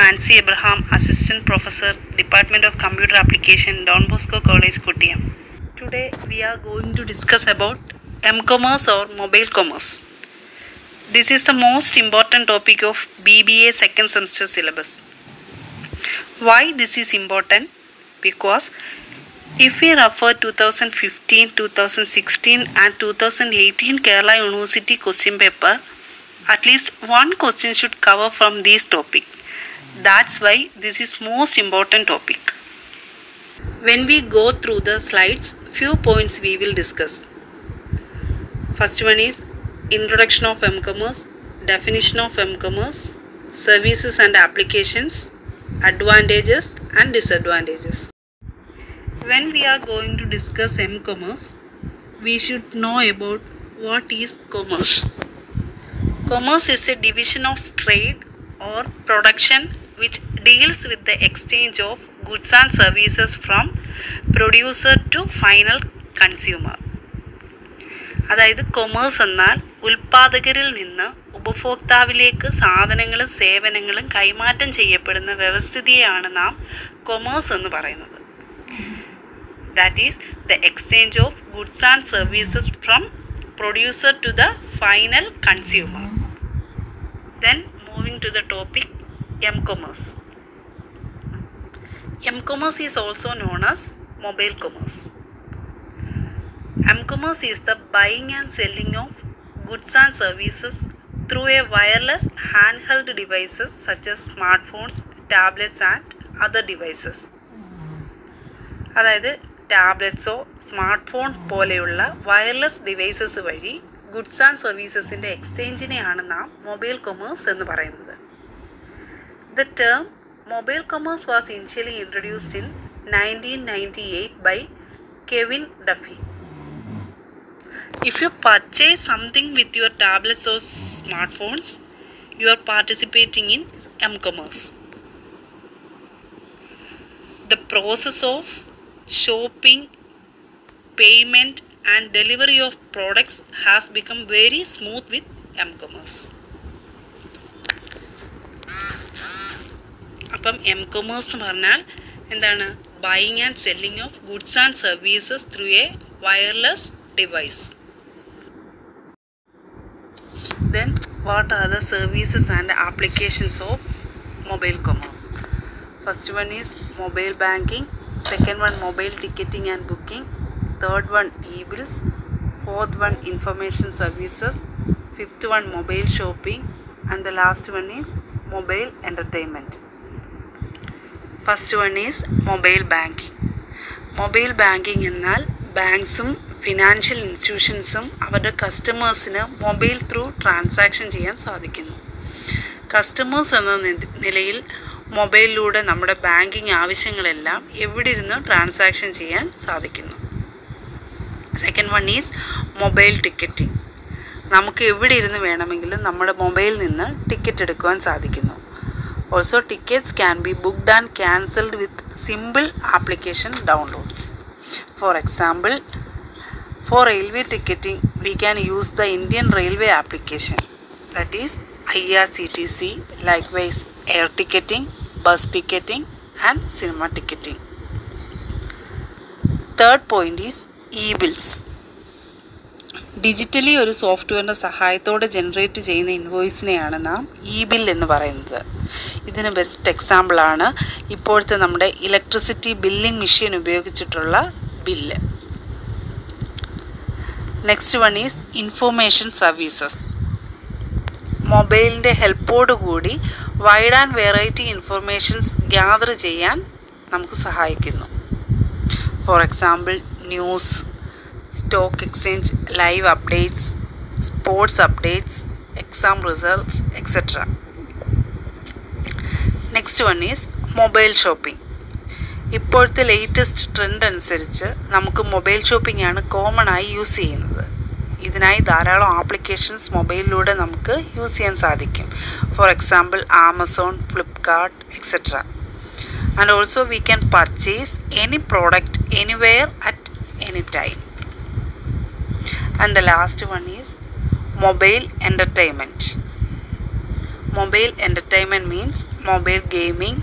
Nancy Abraham, Assistant Professor, Department of Computer Application, Don Bosco College, Kottayam. Today we are going to discuss about M-commerce or mobile commerce. This is the most important topic of BBA second semester syllabus. Why this is important? Because if we refer 2015, 2016 and 2018 Kerala University question paper, at least one question should cover from this topic. That's why this is most important topic. When we go through the slides, few points we will discuss. First one is introduction of M-commerce, definition of M-commerce, services and applications, advantages and disadvantages. When we are going to discuss M-commerce, we should know about what is commerce. Commerce is a division of trade or production which deals with the exchange of goods and services from producer to final consumer. അതായത് commerce എന്നാൽ ഉൽപ്പാദകരിൽ നിന്ന് ഉപഭോക്താവിലേക്ക് സാധനങ്ങളും സേവനങ്ങളും കൈമാറ്റം ചെയ്യപ്പെടുന്ന വ്യവസ്ഥിതിയെയാണ് നാം commerce എന്ന് പറയുന്നത്. That is the exchange of goods and services from producer to the final consumer. Then moving to the topic M-commerce. M-commerce is also known as mobile commerce. M-commerce is the buying and selling of goods and services through a wireless handheld devices such as smartphones, tablets and other devices. അതായത് ടാബ്ലറ്റ്സോ smart phone പോലെയുള്ള wireless devices വഴി goods and സർവീസസിൻ്റെ എക്സ്ചേഞ്ചിനെയാണ് നാം mobile commerce എന്ന് പറയുന്നത്. The term mobile commerce was initially introduced in 1998 by Kevin Duffy. If you purchase something with your tablets or smartphones, you are participating in M-commerce. The process of shopping, payment and delivery of products has become very smooth with M-commerce. അപ്പം M-commerce എന്ന് പറഞ്ഞാൽ എന്താണ്? Buying and selling of goods and services through A wireless device. Then what are the services and applications of mobile commerce? First one is mobile banking, second one mobile ticketing and booking, third one e-bills, fourth one information services, fifth one mobile shopping and the last one is mobile entertainment. First one is mobile banking. Mobile banking എന്നാൽ ബാങ്ക്സും financial ഇൻസ്റ്റിറ്റ്യൂഷൻസും അവരുടെ കസ്റ്റമേഴ്സിന് mobile through transaction ചെയ്യാൻ സാധിക്കുന്നു. Customers എന്ന നിലയിൽ മൊബൈലിലൂടെ നമ്മുടെ banking ആവശ്യങ്ങളെല്ലാം എവിടെ ഇരുന്ന് ട്രാൻസാക്ഷൻ ചെയ്യാൻ സാധിക്കുന്നു. Second one is mobile ticketing. നമുക്ക് എവിടെ ഇരുന്ന് വേണമെങ്കിലും നമ്മുടെ മൊബൈലിൽ നിന്ന് ടിക്കറ്റ് എടുക്കുവാൻ സാധിക്കുന്നു. Also tickets can be booked and cancelled with simple application downloads. For example, for railway ticketing we can use the Indian Railway application, that is IRCTC, likewise air ticketing, bus ticketing and cinema ticketing. Third point is e-bills. Digitally ഒരു സോഫ്റ്റ്വെയറിൻ്റെ സഹായത്തോടെ generate ചെയ്യുന്ന ഇൻവോയ്സിനെയാണ് നാം E-bill എന്ന് പറയുന്നത്. ഇതിന് best എക്സാമ്പിളാണ് ഇപ്പോഴത്തെ നമ്മുടെ ഇലക്ട്രിസിറ്റി ബില്ലിംഗ് മെഷീൻ ഉപയോഗിച്ചിട്ടുള്ള bill. Next one is information services. മൊബൈലിൻ്റെ ഹെൽപ്പോടുകൂടി wide and variety informations gather ചെയ്യാൻ നമുക്ക് സഹായിക്കുന്നു. For example news, stock exchange, live updates, sports updates, exam results, etc. Next one is mobile shopping. ഇപ്പോഴത്തെ latest trend അനുസരിച്ച് നമുക്ക് mobile shopping ആണ് common ആയി യൂസ് ചെയ്യുന്നത്. ഇതിനായി ധാരാളം ആപ്ലിക്കേഷൻസ് മൊബൈലിലൂടെ നമുക്ക് യൂസ് ചെയ്യാൻ സാധിക്കും. For example Amazon, Flipkart, etcetera. And also we can purchase any product anywhere at any time. And the last one is mobile entertainment. Mobile entertainment means mobile gaming,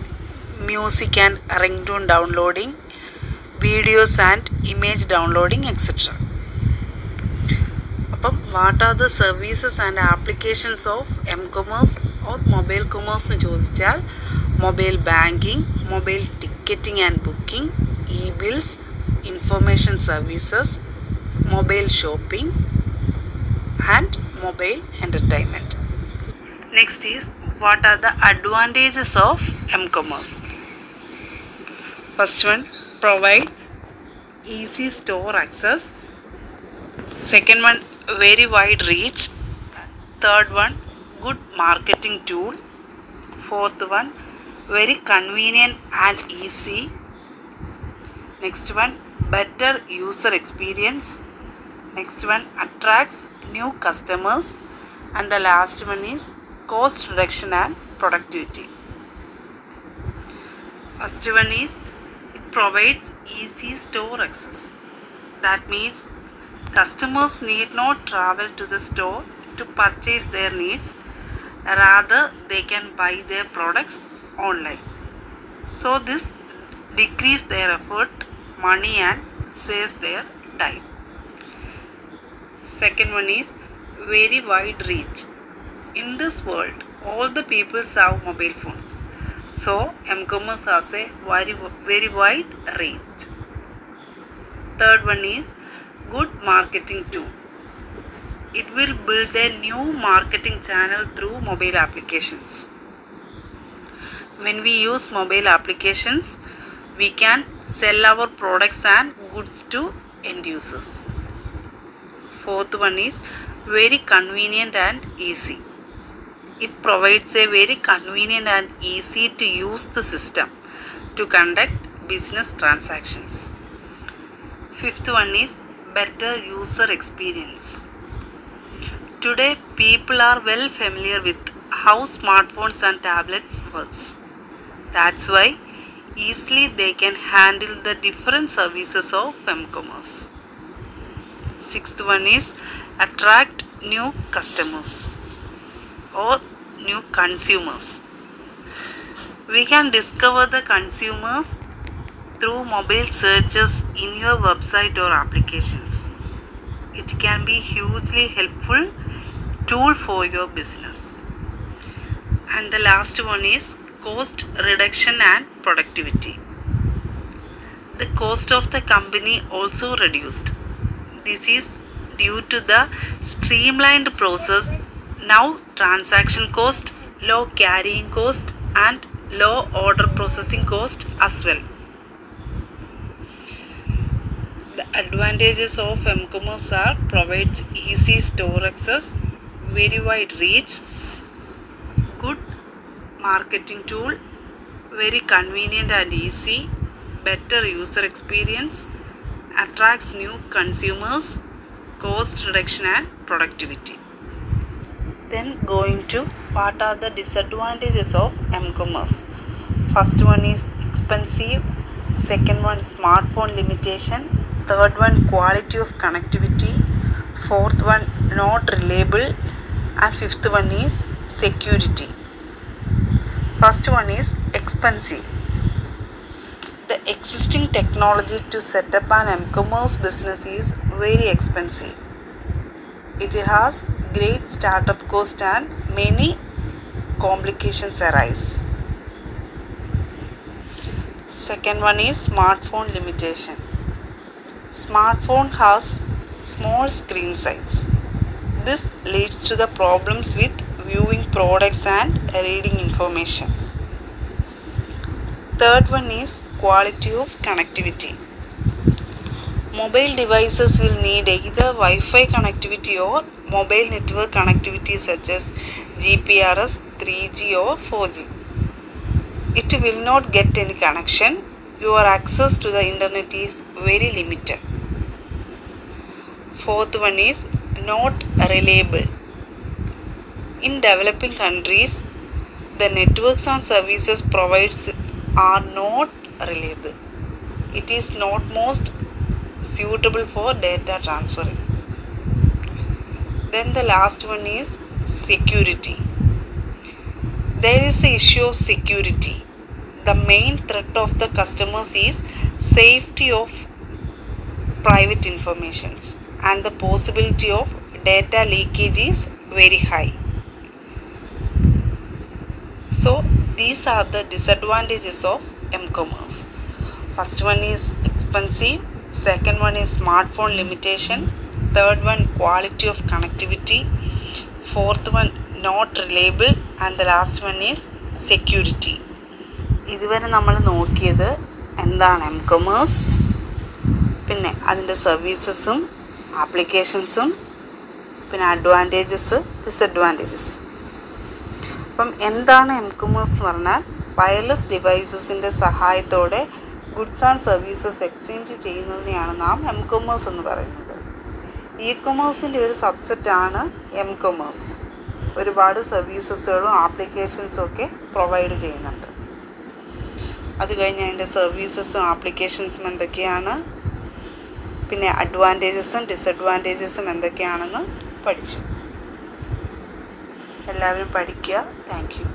music and ringtone downloading, videos and image downloading, etc. What are the services and applications of M-commerce or mobile commerce? Mobile banking, mobile ticketing and booking, e-bills, information services, mobile shopping and mobile entertainment. Next is, what are the advantages of M-commerce? First one, provides easy store access. Second one, very wide reach. Third one, good marketing tool. Fourth one, very convenient and easy. Next one, better user experience. Next one, attracts new customers. And the last one is cost reduction and productivity. First one is, it provides easy store access. That means customers need not travel to the store to purchase their needs. Rather, they can buy their products online. So this decreases their effort, money and saves their time. Second one is very wide reach. In this world, all the people have mobile phones. So M-commerce has a very wide reach. Third one is good marketing tool. It will build a new marketing channel through mobile applications. When we use mobile applications, we can sell our products and goods to end users. Fourth one is very convenient and easy. It provides a very convenient and easy to use the system to conduct business transactions. Fifth one is better user experience. Today, people are well familiar with how smartphones and tablets works. That's why easily they can handle the different services of M-commerce. Sixth one is attract new customers or new consumers. We can discover the consumers through mobile searches in your website or applications. It can be hugely helpful tool for your business. And the last one is cost reduction and productivity. The cost of the company also reduced. This is due to the streamlined process. Now transaction cost, low carrying cost and low order processing cost as well. The advantages of M-commerce are provides easy store access, very wide reach, good marketing tool, very convenient and easy, better user experience, attracts new consumers, cost reduction and productivity. Then going to what are the disadvantages of M-commerce. First one is expensive, second one smartphone limitation, third one quality of connectivity, fourth one not reliable, and fifth one is security. First one is expensive. The existing technology to set up an M-commerce business is very expensive. It has great startup cost and many complications arise. Second one is smartphone limitation. Smartphone has small screen size. This leads to the problems with viewing products and reading information. Third one is quality of connectivity. Mobile devices will need either Wi-Fi connectivity or mobile network connectivity such as GPRS, 3G or 4G. It will not get any connection. Your access to the internet is very limited. Fourth one is not reliable. In developing countries, the networks and services provided are not reliable. It is not most suitable for data transferring. Then the last one is security. There is the issue of security. The main threat of the customers is safety of private informations, and the possibility of data leakage is very high. So these are the disadvantages of m-commerce. First one is expensive, second one is smartphone limitation, third one quality of connectivity, fourth one not reliable, and the last one is security. ഇതുവരെ നമ്മൾ നോക്കിയത് എന്താണ് m-commerce, പിന്നെ അതിൻ്റെ സർവീസസും ആപ്ലിക്കേഷൻസും, പിന്നെ advantages disadvantages. അപ്പം എന്താണ് m-commerce എന്ന് പറഞ്ഞാൽ വയർലെസ് ഡിവൈസസിൻ്റെ സഹായത്തോടെ ഗുഡ്സ് ആൻഡ് സർവീസസ് എക്സ്ചേഞ്ച് ചെയ്യുന്നതിനെയാണ് നാം m-commerce എന്ന് പറയുന്നത്. ഇ-കൊമേഴ്സിൻ്റെ ഒരു സബ്സെറ്റാണ് m-commerce. ഒരുപാട് സർവീസസുകളും ആപ്ലിക്കേഷൻസും ഒക്കെ പ്രൊവൈഡ് ചെയ്യുന്നുണ്ട്. അത് കഴിഞ്ഞ് അതിൻ്റെ സർവീസസും ആപ്ലിക്കേഷൻസും എന്തൊക്കെയാണ്, പിന്നെ അഡ്വാൻറ്റേജസും ഡിസഡ്വാൻറ്റേജസും എന്തൊക്കെയാണെന്ന് പഠിച്ചു. എല്ലാവരും പഠിക്കുക. Thank you.